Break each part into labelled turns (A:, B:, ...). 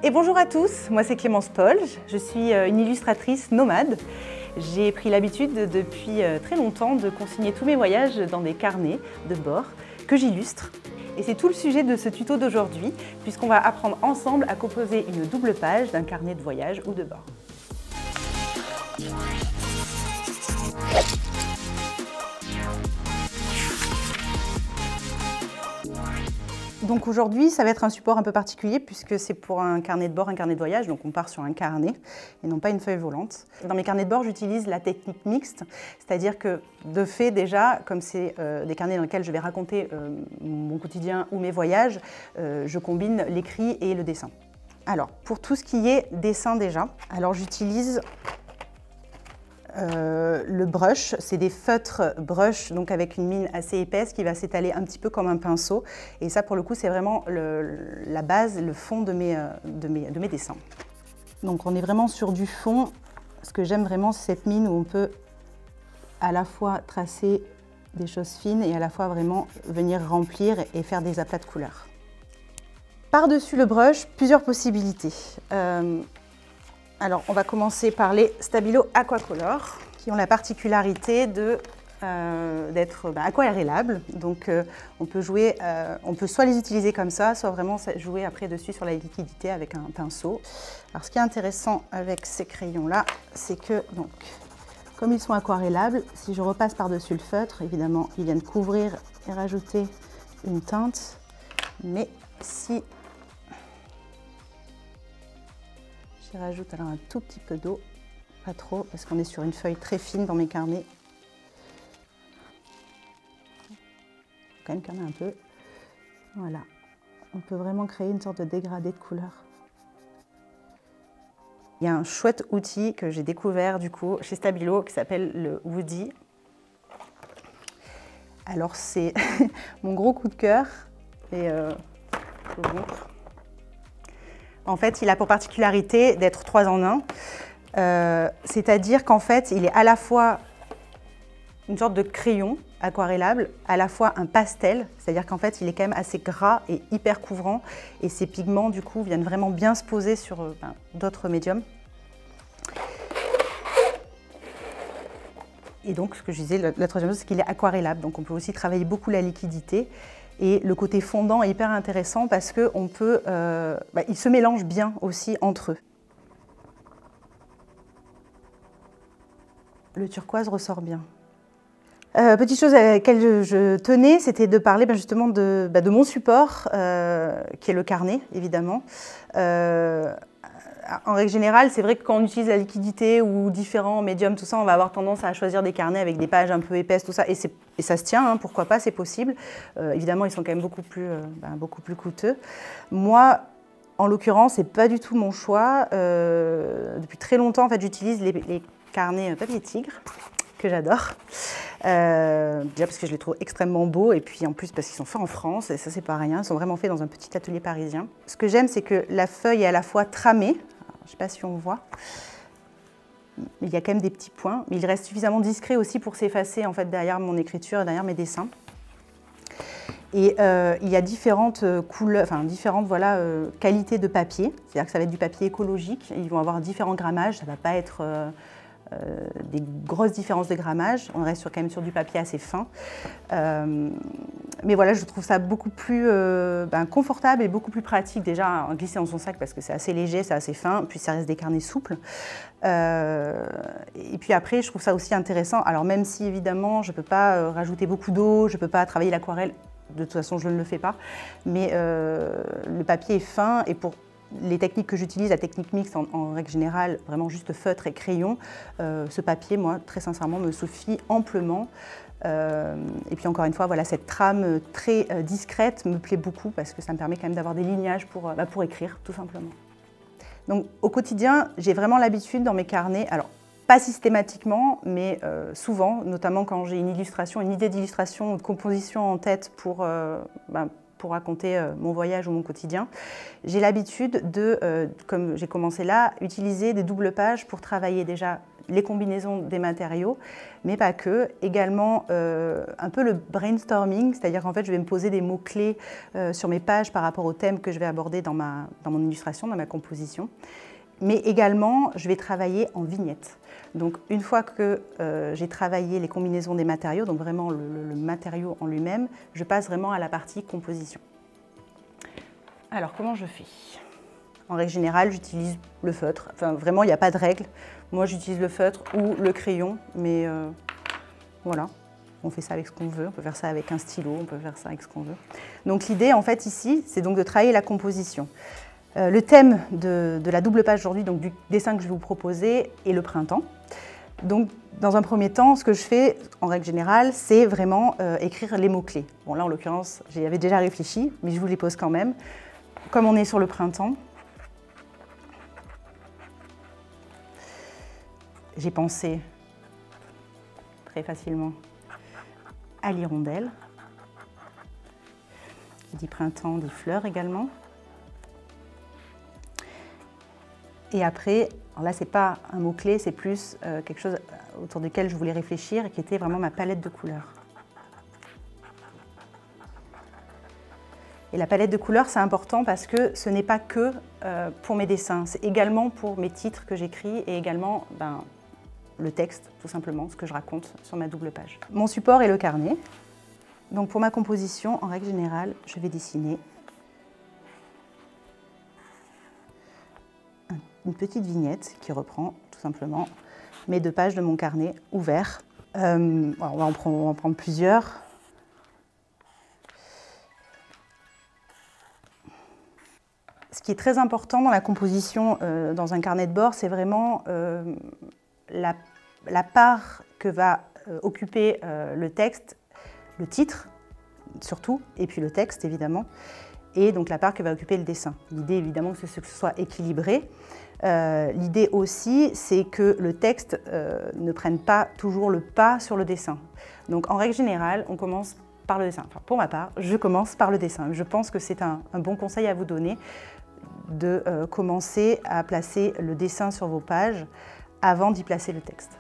A: Et bonjour à tous, moi c'est Clémence Polge, je suis une illustratrice nomade. J'ai pris l'habitude depuis très longtemps de consigner tous mes voyages dans des carnets de bord que j'illustre. Et c'est tout le sujet de ce tuto d'aujourd'hui, puisqu'on va apprendre ensemble à composer une double page d'un carnet de voyage ou de bord. Donc aujourd'hui, ça va être un support un peu particulier puisque c'est pour un carnet de bord, un carnet de voyage, donc on part sur un carnet et non pas une feuille volante. Dans mes carnets de bord, j'utilise la technique mixte, c'est-à-dire que de fait déjà, comme c'est des carnets dans lesquels je vais raconter mon quotidien ou mes voyages, je combine l'écrit et le dessin. Alors, pour tout ce qui est dessin déjà, alors j'utilise le brush, c'est des feutres brush, donc avec une mine assez épaisse qui va s'étaler un petit peu comme un pinceau. Et ça, pour le coup, c'est vraiment la base, le fond de mes dessins. Donc on est vraiment sur du fond. Ce que j'aime vraiment, c'est cette mine où on peut à la fois tracer des choses fines et à la fois vraiment venir remplir et faire des aplats de couleurs. Par-dessus le brush, plusieurs possibilités. Alors, on va commencer par les Stabilo Aquacolor, qui ont la particularité d'être aquarélables. Donc, on peut soit les utiliser comme ça, soit vraiment jouer après dessus sur la liquidité avec un pinceau. Alors, ce qui est intéressant avec ces crayons-là, c'est que, donc, comme ils sont aquarélables, si je repasse par-dessus le feutre, évidemment, ils viennent couvrir et rajouter une teinte. Mais si j'y rajoute alors un tout petit peu d'eau, pas trop, parce qu'on est sur une feuille très fine dans mes carnets. Quand même calmer un peu. Voilà. On peut vraiment créer une sorte de dégradé de couleur. Il y a un chouette outil que j'ai découvert du coup chez Stabilo qui s'appelle le Woody. Alors c'est mon gros coup de cœur et je vous montre. En fait, il a pour particularité d'être 3 en 1, c'est-à-dire qu'en fait, il est à la fois une sorte de crayon aquarellable, à la fois un pastel, c'est-à-dire qu'en fait, il est quand même assez gras et hyper couvrant, et ses pigments, du coup, viennent vraiment bien se poser sur d'autres médiums. Et donc, ce que je disais, la troisième chose, c'est qu'il est aquarellable, donc on peut aussi travailler beaucoup la liquidité. Et le côté fondant est hyper intéressant parce qu'ils se mélangent bien aussi entre eux. Le turquoise ressort bien. Petite chose à laquelle je tenais, c'était de parler justement de mon support, qui est le carnet, évidemment. En règle générale, c'est vrai que quand on utilise la liquidité ou différents médiums, tout ça, on va avoir tendance à choisir des carnets avec des pages un peu épaisses, tout ça, et ça se tient, hein, pourquoi pas, c'est possible. Évidemment, ils sont quand même beaucoup plus coûteux. Moi, en l'occurrence, c'est pas du tout mon choix. Depuis très longtemps, en fait, j'utilise les carnets papier tigre, que j'adore. Déjà parce que je les trouve extrêmement beaux et puis en plus parce qu'ils sont faits en France, et ça c'est pas rien, ils sont vraiment faits dans un petit atelier parisien. Ce que j'aime, c'est que la feuille est à la fois tramée, je ne sais pas si on voit, il y a quand même des petits points, mais il reste suffisamment discret aussi pour s'effacer en fait derrière mon écriture et derrière mes dessins. Et il y a différentes couleurs, différentes qualités de papier, c'est-à-dire que ça va être du papier écologique, ils vont avoir différents grammages, ça ne va pas être des grosses différences de grammage, on reste quand même sur du papier assez fin. Mais voilà, je trouve ça beaucoup plus confortable et beaucoup plus pratique déjà à glisser dans son sac parce que c'est assez léger, c'est assez fin, puis ça reste des carnets souples. Et puis après, je trouve ça aussi intéressant, alors même si évidemment je ne peux pas rajouter beaucoup d'eau, je ne peux pas travailler l'aquarelle, de toute façon je ne le fais pas, mais le papier est fin et pour les techniques que j'utilise, la technique mixte en règle générale, vraiment juste feutre et crayon, ce papier, moi, très sincèrement, me suffit amplement. Et puis encore une fois, voilà, cette trame très discrète me plaît beaucoup parce que ça me permet quand même d'avoir des lignages pour écrire, tout simplement. Donc au quotidien, j'ai vraiment l'habitude dans mes carnets, alors pas systématiquement, mais souvent, notamment quand j'ai une idée d'illustration ou de composition en tête pour raconter mon voyage ou mon quotidien. J'ai l'habitude de, comme j'ai commencé là, utiliser des doubles pages pour travailler déjà les combinaisons des matériaux, mais pas que, également un peu le brainstorming, c'est-à-dire qu'en fait je vais me poser des mots-clés sur mes pages par rapport au thème que je vais aborder dans mon illustration, dans ma composition. Mais également, je vais travailler en vignettes. Donc une fois que j'ai travaillé les combinaisons des matériaux, donc vraiment le matériau en lui-même, je passe vraiment à la partie composition. Alors comment je fais? En règle générale, j'utilise le feutre. Enfin vraiment, il n'y a pas de règle. Moi, j'utilise le feutre ou le crayon, mais voilà. On fait ça avec ce qu'on veut, on peut faire ça avec un stylo, on peut faire ça avec ce qu'on veut. Donc l'idée, en fait, ici, c'est donc de travailler la composition. Le thème de la double page aujourd'hui, donc du dessin que je vais vous proposer, est le printemps. Donc, dans un premier temps, ce que je fais, en règle générale, c'est vraiment écrire les mots-clés. Bon, là, en l'occurrence, j'y avais déjà réfléchi, mais je vous les pose quand même. Comme on est sur le printemps, j'ai pensé très facilement à l'hirondelle. Qui dit printemps, dit fleurs également. Et après, alors là, ce n'est pas un mot-clé, c'est plus quelque chose autour duquel je voulais réfléchir et qui était vraiment ma palette de couleurs. Et la palette de couleurs, c'est important parce que ce n'est pas que pour mes dessins, c'est également pour mes titres que j'écris et également le texte, tout simplement, ce que je raconte sur ma double page. Mon support est le carnet. Donc pour ma composition, en règle générale, je vais dessiner une petite vignette qui reprend tout simplement mes 2 pages de mon carnet ouvert. On va en prendre plusieurs. Ce qui est très important dans la composition dans un carnet de bord, c'est vraiment la part que va occuper le texte, le titre surtout, et puis le texte évidemment, et donc la part que va occuper le dessin. L'idée évidemment c'est que ce soit équilibré. L'idée aussi c'est que le texte ne prenne pas toujours le pas sur le dessin. Donc en règle générale, on commence par le dessin. Enfin, pour ma part, je commence par le dessin. Je pense que c'est un bon conseil à vous donner de commencer à placer le dessin sur vos pages avant d'y placer le texte.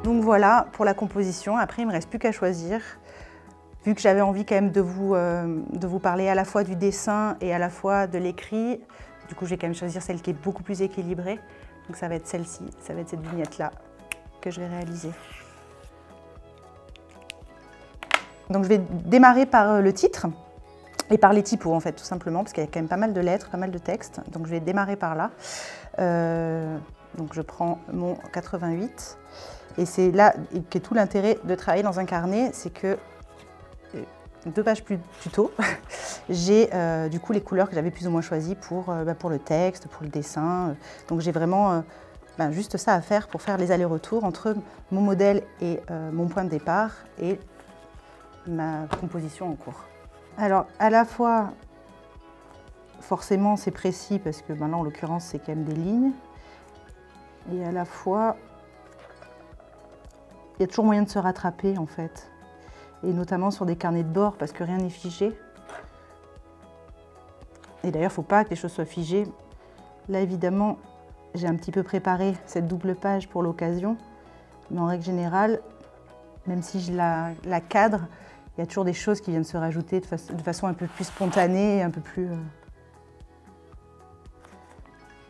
A: Donc voilà pour la composition. Après, il ne me reste plus qu'à choisir. Vu que j'avais envie quand même de vous parler à la fois du dessin et à la fois de l'écrit, du coup, je vais quand même choisir celle qui est beaucoup plus équilibrée. Donc ça va être celle-ci, ça va être cette vignette-là que je vais réaliser. Donc je vais démarrer par le titre et par les typos en fait, tout simplement, parce qu'il y a quand même pas mal de lettres, pas mal de textes. Donc je vais démarrer par là. Donc je prends mon 88. Et c'est là qu'est tout l'intérêt de travailler dans un carnet, c'est que 2 pages plus tôt, j'ai du coup les couleurs que j'avais plus ou moins choisies pour le texte, pour le dessin. Donc j'ai vraiment juste ça à faire pour faire les allers-retours entre mon modèle et mon point de départ et ma composition en cours. Alors à la fois, forcément c'est précis parce que là en l'occurrence c'est quand même des lignes, et à la fois il y a toujours moyen de se rattraper en fait, et notamment sur des carnets de bord parce que rien n'est figé. Et d'ailleurs, il ne faut pas que les choses soient figées. Là, évidemment, j'ai un petit peu préparé cette double page pour l'occasion, mais en règle générale, même si je la cadre, il y a toujours des choses qui viennent se rajouter de façon un peu plus spontanée, un peu plus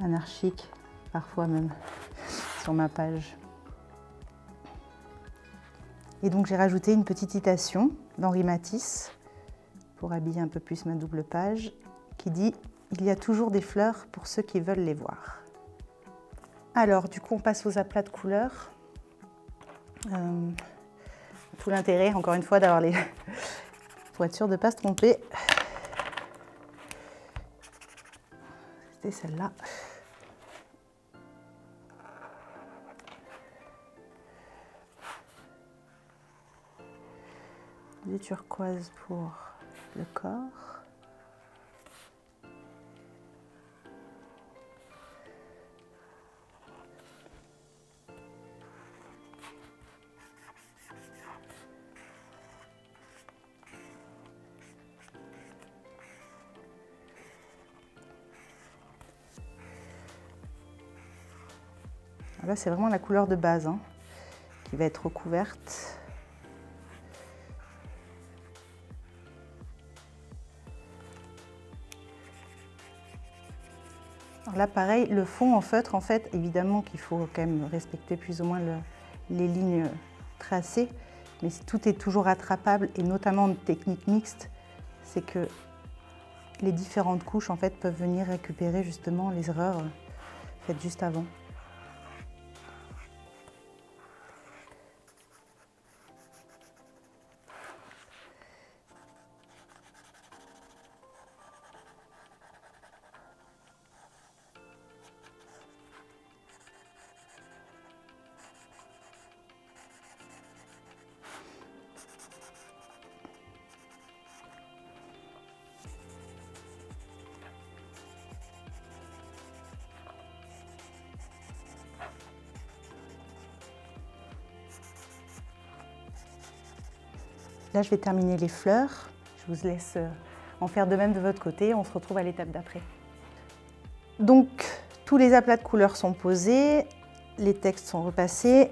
A: anarchique, parfois même, sur ma page. Et donc j'ai rajouté une petite citation d'Henri Matisse pour habiller un peu plus ma double page qui dit « Il y a toujours des fleurs pour ceux qui veulent les voir ». Alors du coup on passe aux aplats de couleurs. Tout l'intérêt encore une fois d'avoir les... pour être sûr de ne pas se tromper. C'était celle-là. du turquoise pour le corps. Là, c'est vraiment la couleur de base hein, qui va être recouverte. Alors là, pareil, le fond en feutre, en fait, évidemment qu'il faut quand même respecter plus ou moins les lignes tracées, mais tout est toujours attrapable, et notamment en technique mixte, c'est que les différentes couches, en fait, peuvent venir récupérer justement les erreurs faites juste avant. Là, je vais terminer les fleurs. Je vous laisse en faire de même de votre côté. On se retrouve à l'étape d'après. Donc, tous les aplats de couleurs sont posés. Les textes sont repassés.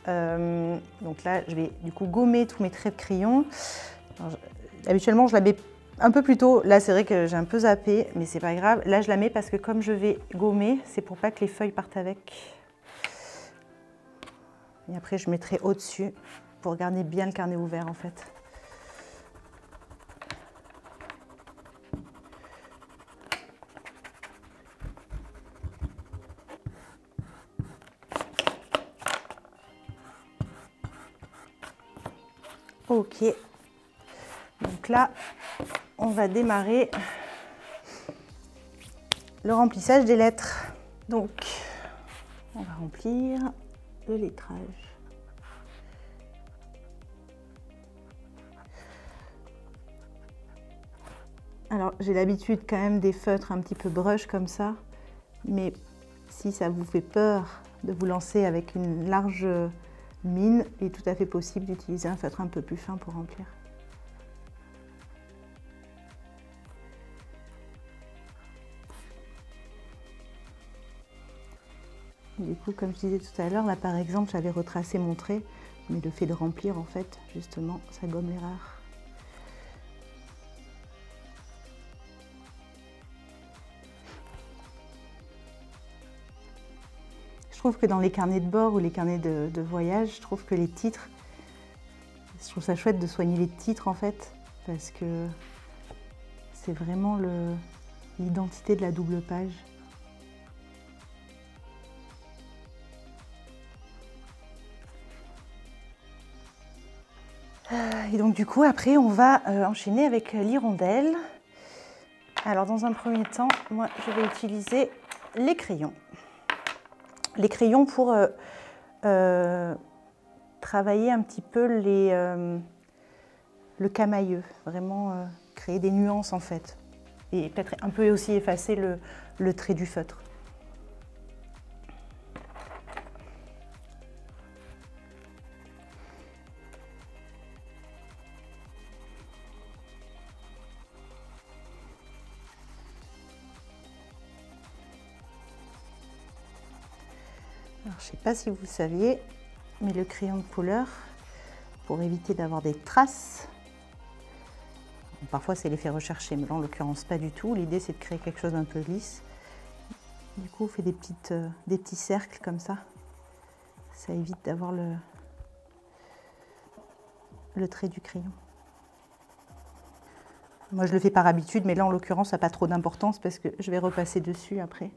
A: Donc là, je vais du coup gommer tous mes traits de crayon. Habituellement, je la mets un peu plus tôt. Là, c'est vrai que j'ai un peu zappé, mais c'est pas grave. Là, je la mets parce que comme je vais gommer, c'est pour pas que les feuilles partent avec. Et après, je mettrai au-dessus pour garder bien le carnet ouvert en fait. Ok, donc là, on va démarrer le remplissage des lettres. Donc, on va remplir le lettrage. Alors, j'ai l'habitude quand même des feutres un petit peu brush comme ça, mais si ça vous fait peur de vous lancer avec une large mine, il est tout à fait possible d'utiliser un feutre un peu plus fin pour remplir. Du coup, comme je disais tout à l'heure, là par exemple, j'avais retracé mon trait, mais le fait de remplir, en fait, justement, ça gomme l'erreur. Je trouve que dans les carnets de bord ou les carnets de voyage, je trouve que les titres, je trouve ça chouette de soigner les titres en fait, parce que c'est vraiment l'identité de la double page. Et donc du coup, après, on va enchaîner avec l'hirondelle. Alors dans un premier temps, moi, je vais utiliser les crayons. Les crayons pour travailler un petit peu le camailleux, vraiment créer des nuances en fait. Et peut-être un peu aussi effacer le trait du feutre. Alors, je ne sais pas si vous le saviez, mais le crayon de couleur, pour éviter d'avoir des traces, parfois c'est l'effet recherché, mais là en l'occurrence pas du tout. L'idée c'est de créer quelque chose d'un peu lisse. Du coup on fait des petits cercles comme ça. Ça évite d'avoir le trait du crayon. Moi je le fais par habitude, mais là en l'occurrence ça n'a pas trop d'importance parce que je vais repasser dessus après.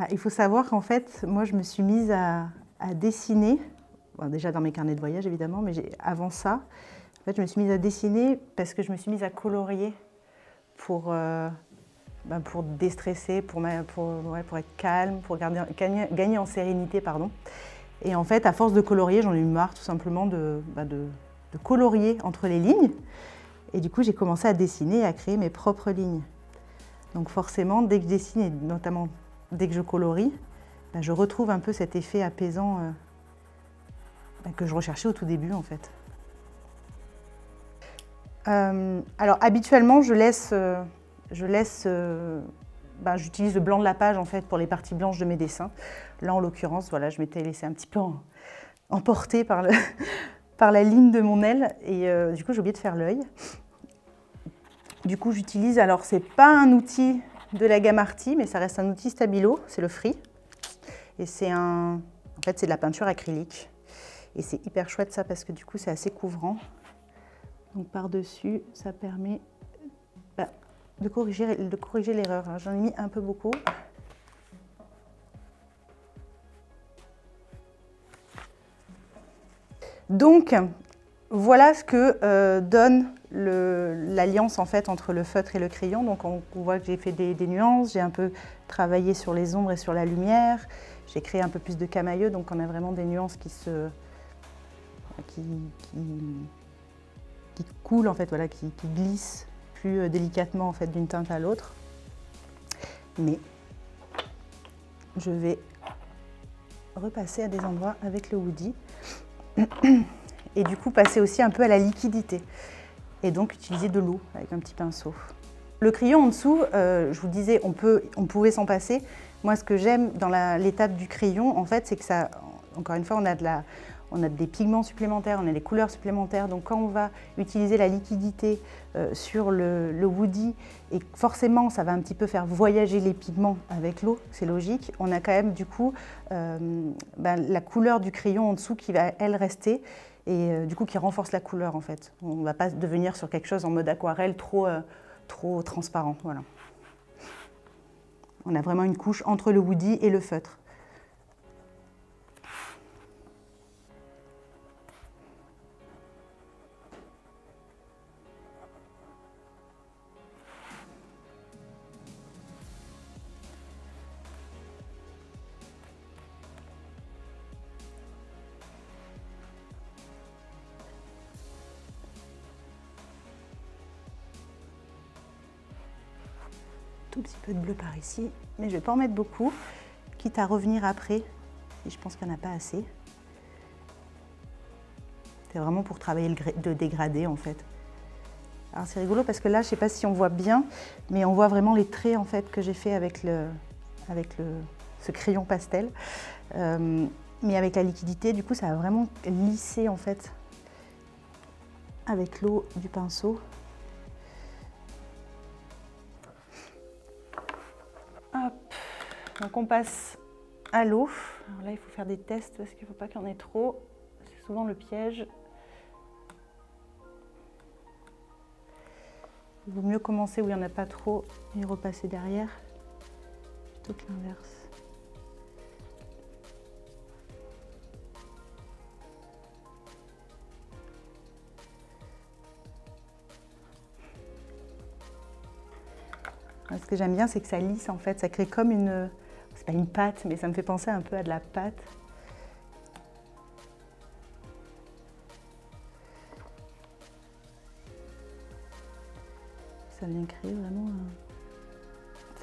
A: Ah, il faut savoir qu'en fait, moi je me suis mise à dessiner déjà dans mes carnets de voyage évidemment, mais avant ça, en fait, je me suis mise à dessiner parce que je me suis mise à colorier pour déstresser, pour être calme, pour gagner en sérénité, pardon. Et en fait, à force de colorier, j'en ai eu marre tout simplement de colorier entre les lignes. Et du coup, j'ai commencé à dessiner et à créer mes propres lignes. Donc forcément, dès que je dessine, et notamment dès que je colorie, je retrouve un peu cet effet apaisant que je recherchais au tout début en fait. Alors habituellement, j'utilise le blanc de la page en fait pour les parties blanches de mes dessins. Là, en l'occurrence, voilà, je m'étais laissée un petit peu emporter par la ligne de mon aile et du coup, j'ai oublié de faire l'œil. Du coup, j'utilise, alors c'est pas un outil de la gamme Arty, mais ça reste un outil stabilo, c'est le Free. Et en fait, c'est de la peinture acrylique. Et c'est hyper chouette ça parce que du coup, c'est assez couvrant. Donc par-dessus, ça permet de corriger l'erreur. J'en ai mis un peu beaucoup. Donc, voilà ce que donne l'alliance en fait entre le feutre et le crayon. Donc on voit que j'ai fait des nuances, j'ai un peu travaillé sur les ombres et sur la lumière. J'ai créé un peu plus de camailleux, donc on a vraiment des nuances qui coulent en fait, voilà, qui glissent plus délicatement en fait d'une teinte à l'autre. Mais je vais repasser à des endroits avec le Woody et du coup passer aussi un peu à la liquidité et donc utiliser de l'eau avec un petit pinceau. Le crayon en dessous, je vous disais, on pouvait s'en passer. Moi, ce que j'aime dans l'étape du crayon, en fait, c'est que ça, encore une fois, on a des pigments supplémentaires, on a des couleurs supplémentaires. Donc, quand on va utiliser la liquidité sur le Woody, et forcément, ça va un petit peu faire voyager les pigments avec l'eau, c'est logique. On a quand même, du coup, la couleur du crayon en dessous qui va, elle, rester. Et du coup, qui renforce la couleur, en fait. On ne va pas devenir sur quelque chose en mode aquarelle trop transparent. Voilà. On a vraiment une couche entre le Woody et le feutre. Tout petit peu de bleu par ici, mais je ne vais pas en mettre beaucoup, quitte à revenir après, si je pense qu'il n'y en a pas assez. C'est vraiment pour travailler le dégradé en fait. Alors c'est rigolo parce que là, je ne sais pas si on voit bien, mais on voit vraiment les traits en fait que j'ai fait avec ce crayon pastel. Mais avec la liquidité, du coup, ça va vraiment lisser en fait avec l'eau du pinceau. Hop. Donc on passe à l'eau. Alors là, il faut faire des tests parce qu'il ne faut pas qu'il y en ait trop. C'est souvent le piège. Il vaut mieux commencer où il n'y en a pas trop et repasser derrière, plutôt que l'inverse. Ce que j'aime bien, c'est que ça lisse en fait, ça crée comme une... C'est pas une pâte, mais ça me fait penser un peu à de la pâte. Ça vient créer vraiment...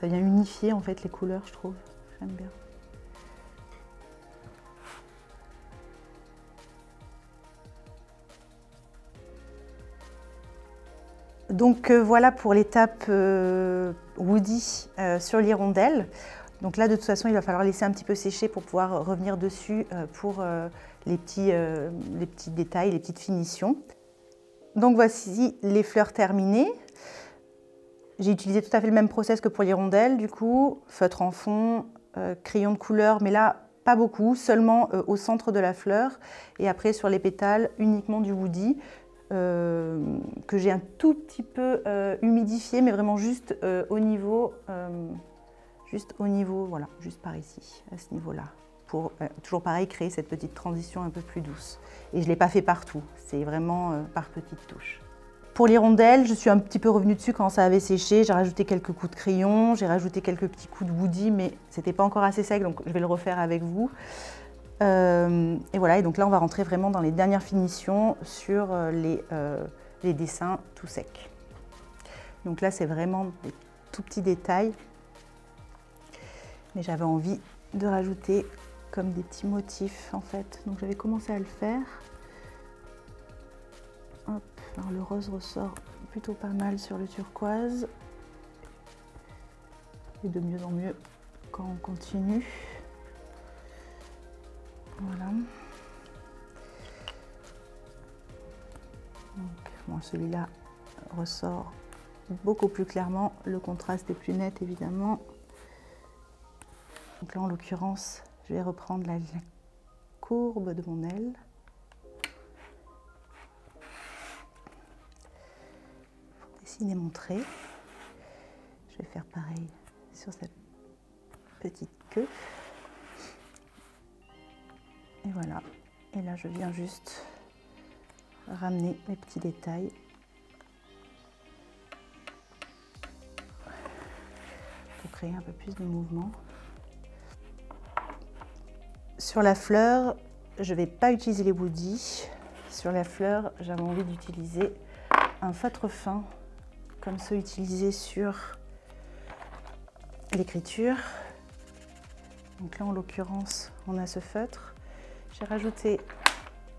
A: Ça vient unifier en fait les couleurs, je trouve. J'aime bien. Donc voilà pour l'étape Woody sur l'hirondelle. Donc là, de toute façon, il va falloir laisser un petit peu sécher pour pouvoir revenir dessus pour les petits détails, les petites finitions. Donc voici les fleurs terminées. J'ai utilisé tout à fait le même process que pour l'hirondelle, du coup, feutre en fond, crayon de couleur, mais là, pas beaucoup, seulement au centre de la fleur. Et après, sur les pétales, uniquement du Woody. Que j'ai un tout petit peu humidifié, mais vraiment juste au niveau, voilà, juste par ici, à ce niveau-là. pour, toujours pareil, créer cette petite transition un peu plus douce. Et je ne l'ai pas fait partout, c'est vraiment par petites touches. Pour l'hirondelle, je suis un petit peu revenue dessus quand ça avait séché. J'ai rajouté quelques coups de crayon, j'ai rajouté quelques petits coups de woody, mais c'était pas encore assez sec, donc je vais le refaire avec vous. Et voilà, et donc là on va rentrer vraiment dans les dernières finitions sur les dessins tout secs. Donc là c'est vraiment des tout petits détails, mais j'avais envie de rajouter comme des petits motifs en fait. Donc j'avais commencé à le faire. Hop, alors le rose ressort plutôt pas mal sur le turquoise. Et de mieux en mieux quand on continue. Voilà. Bon, celui-là ressort beaucoup plus clairement. Le contraste est plus net évidemment. Donc là en l'occurrence, je vais reprendre la courbe de mon aile. Dessiner mon trait. Je vais faire pareil sur cette petite queue. Et voilà. Et là, je viens juste ramener les petits détails. Pour créer un peu plus de mouvement. Sur la fleur, je ne vais pas utiliser les woody. Sur la fleur, j'avais envie d'utiliser un feutre fin, comme ceux utilisés sur l'écriture. Donc là, en l'occurrence, on a ce feutre. J'ai rajouté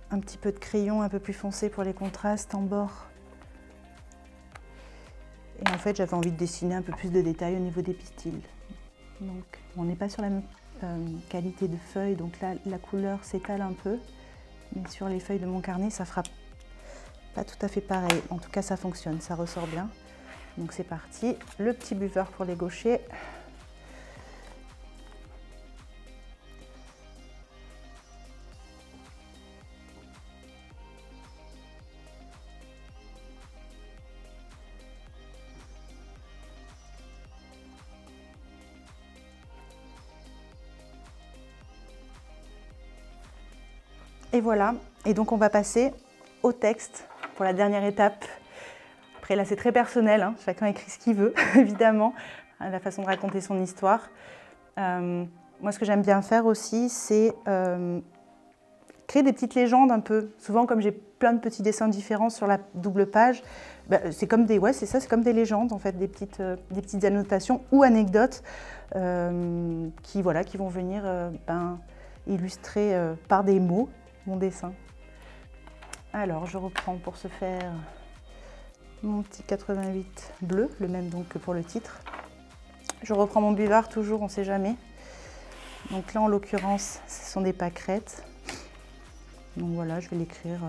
A: un petit peu de crayon un peu plus foncé pour les contrastes en bord. Et en fait, j'avais envie de dessiner un peu plus de détails au niveau des pistils. Donc, on n'est pas sur la même qualité de feuilles, donc là, la couleur s'étale un peu. Mais sur les feuilles de mon carnet, ça fera pas tout à fait pareil. En tout cas, ça fonctionne, ça ressort bien. Donc c'est parti. Le petit buveur pour les gauchers. Et voilà, et donc on va passer au texte pour la dernière étape. Après là c'est très personnel, hein. Chacun écrit ce qu'il veut, évidemment, la façon de raconter son histoire. Moi ce que j'aime bien faire aussi, c'est créer des petites légendes un peu. Souvent comme j'ai plein de petits dessins différents sur la double page, c'est comme des, c'est ça, c'est comme des légendes en fait, des petites annotations ou anecdotes qui vont venir illustrer par des mots mon dessin. Alors, je reprends pour ce faire mon petit 88 bleu, le même donc que pour le titre. Je reprends mon buvard, toujours, on ne sait jamais. Donc là, en l'occurrence, ce sont des pâquerettes. Donc voilà, je vais l'écrire.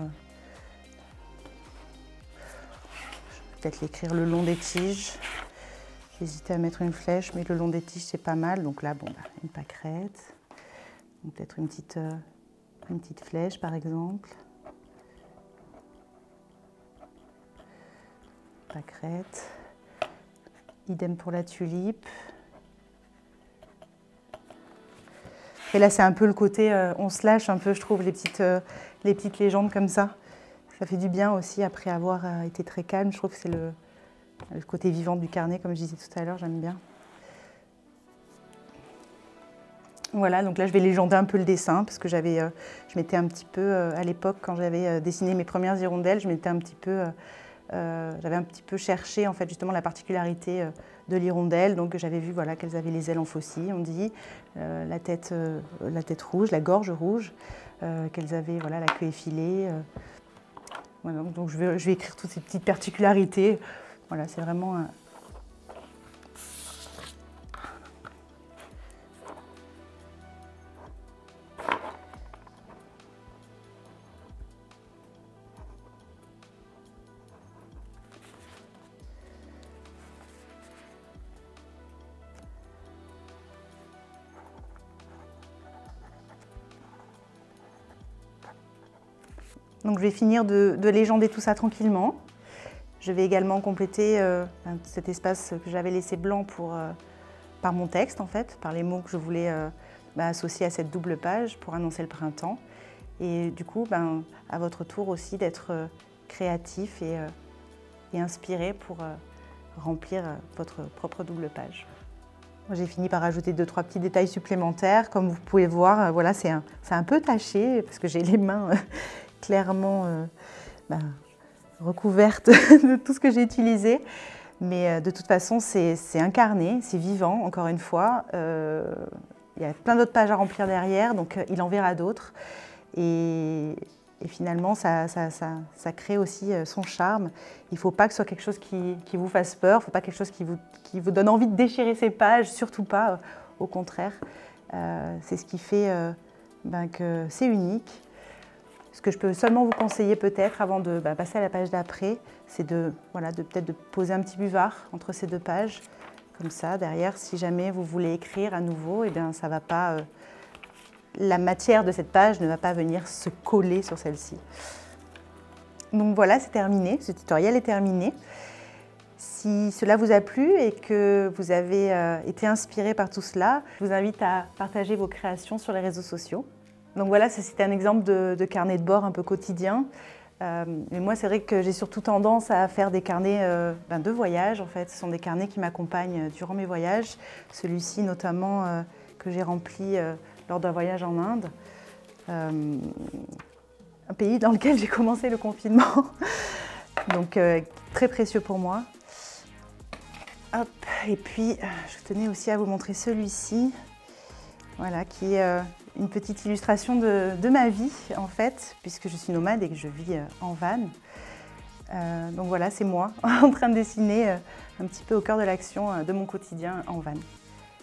A: Je vais peut-être l'écrire le long des tiges. J'ai hésité à mettre une flèche, mais le long des tiges, c'est pas mal. Donc là, une pâquerette. Peut-être une petite flèche, par exemple. Pâquerette. Idem pour la tulipe. Et là, c'est un peu le côté, on se lâche un peu, je trouve, les petites légendes comme ça. Ça fait du bien aussi, après avoir été très calme. Je trouve que c'est le côté vivant du carnet, comme je disais tout à l'heure, j'aime bien. Voilà, donc là je vais légender un peu le dessin parce que je m'étais un petit peu, à l'époque quand j'avais dessiné mes premières hirondelles, j'avais un petit peu cherché en fait justement la particularité de l'hirondelle. Donc j'avais vu qu'elles avaient les ailes en faucille, on dit, la tête rouge, la gorge rouge, qu'elles avaient la queue effilée. Voilà, donc je vais écrire toutes ces petites particularités. Voilà, c'est vraiment un... Donc je vais finir de légender tout ça tranquillement. Je vais également compléter cet espace que j'avais laissé blanc par mon texte, en fait, par les mots que je voulais associée à cette double page pour annoncer le printemps. Et du coup, à votre tour aussi d'être créatif et inspiré pour remplir votre propre double page. J'ai fini par ajouter 2-3 petits détails supplémentaires. Comme vous pouvez voir, voilà, c'est un peu taché parce que j'ai les mains clairement recouvertes de tout ce que j'ai utilisé. Mais de toute façon, c'est incarné, c'est vivant, encore une fois. Il y a plein d'autres pages à remplir derrière, donc il en verra d'autres. Et finalement, ça crée aussi son charme. Il ne faut pas que ce soit quelque chose qui vous fasse peur, il ne faut pas quelque chose qui vous donne envie de déchirer ces pages, surtout pas, au contraire. C'est ce qui fait que c'est unique. Ce que je peux seulement vous conseiller peut-être avant de passer à la page d'après, c'est peut-être de poser un petit buvard entre ces deux pages. Comme ça, derrière, si jamais vous voulez écrire à nouveau, eh bien, ça va pas, la matière de cette page ne va pas venir se coller sur celle-ci. Donc voilà, c'est terminé, ce tutoriel est terminé. Si cela vous a plu et que vous avez été inspiré par tout cela, je vous invite à partager vos créations sur les réseaux sociaux. Donc voilà, c'était un exemple de carnet de bord un peu quotidien. Mais moi, c'est vrai que j'ai surtout tendance à faire des carnets de voyage, en fait. Ce sont des carnets qui m'accompagnent durant mes voyages. Celui-ci, notamment, que j'ai rempli lors d'un voyage en Inde. Un pays dans lequel j'ai commencé le confinement. Donc, très précieux pour moi. Hop, et puis, je tenais aussi à vous montrer celui-ci. Voilà, qui est une petite illustration de ma vie, en fait, puisque je suis nomade et que je vis en van. Donc voilà, c'est moi, en train de dessiner un petit peu au cœur de l'action de mon quotidien en van.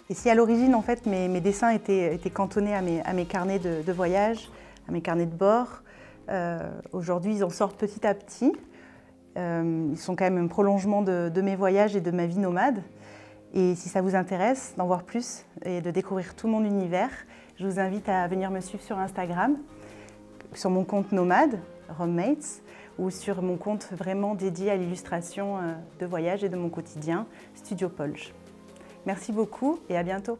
A: Et si à l'origine, en fait, mes dessins étaient cantonnés à mes carnets de voyage, à mes carnets de bord, aujourd'hui, ils en sortent petit à petit. Ils sont quand même un prolongement de mes voyages et de ma vie nomade. Et si ça vous intéresse d'en voir plus et de découvrir tout mon univers, je vous invite à venir me suivre sur Instagram, sur mon compte nomade, Romemates, ou sur mon compte vraiment dédié à l'illustration de voyage et de mon quotidien, Studio Polge. Merci beaucoup et à bientôt.